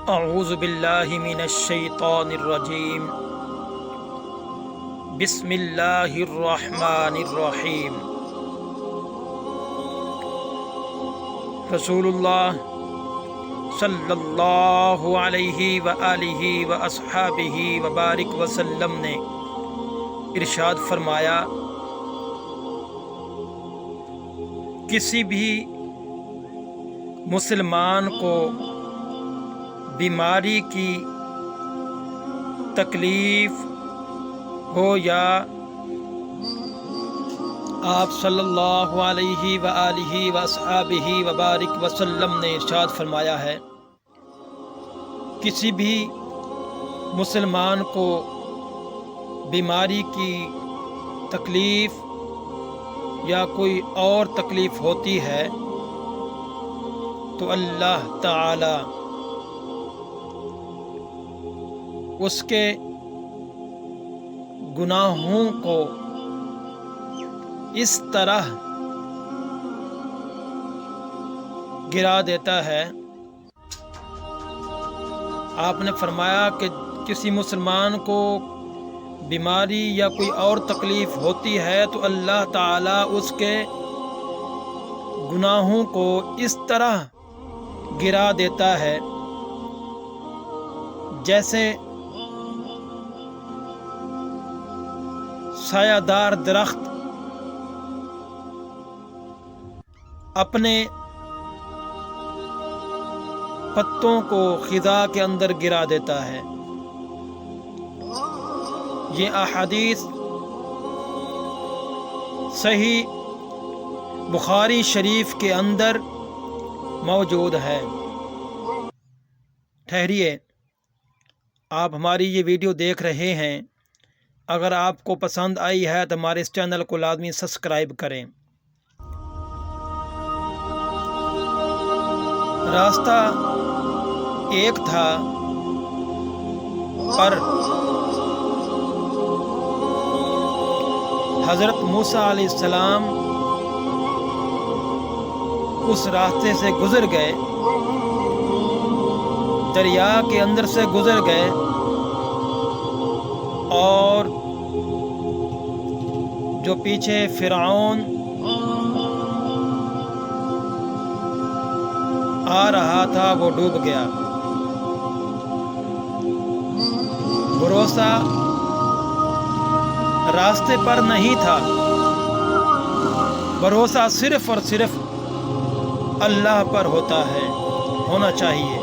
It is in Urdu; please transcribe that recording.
اعوذ باللہ من الشیطان الرجیم بسم اللہ الرحمن الرحیم۔ رسول اللہ صلی اللہ علیہ وآلہ واصحابہ وبارک وسلم نے ارشاد فرمایا، کسی بھی مسلمان کو بیماری کی تکلیف ہو یا آپ صلی اللہ علیہ وآلہ واصحابہ وبارک وسلم نے ارشاد فرمایا ہے، کسی بھی مسلمان کو بیماری کی تکلیف یا کوئی اور تکلیف ہوتی ہے تو اللہ تعالی اس کے گناہوں کو اس طرح گرا دیتا ہے۔ آپ نے فرمایا کہ کسی مسلمان کو بیماری یا کوئی اور تکلیف ہوتی ہے تو اللہ تعالیٰ اس کے گناہوں کو اس طرح گرا دیتا ہے جیسے سایہ دار درخت اپنے پتوں کو خزاں کے اندر گرا دیتا ہے۔ یہ احادیث صحیح بخاری شریف کے اندر موجود ہے۔ ٹھہریے، آپ ہماری یہ ویڈیو دیکھ رہے ہیں، اگر آپ کو پسند آئی ہے تو ہمارے اس چینل کو لازمی سبسکرائب کریں۔ راستہ ایک تھا پر حضرت موسیٰ علیہ السلام اس راستے سے گزر گئے، دریا کے اندر سے گزر گئے اور جو پیچھے فرعون آ رہا تھا وہ ڈوب گیا۔ بھروسہ راستے پر نہیں تھا، بھروسہ صرف اور صرف اللہ پر ہونا چاہیے۔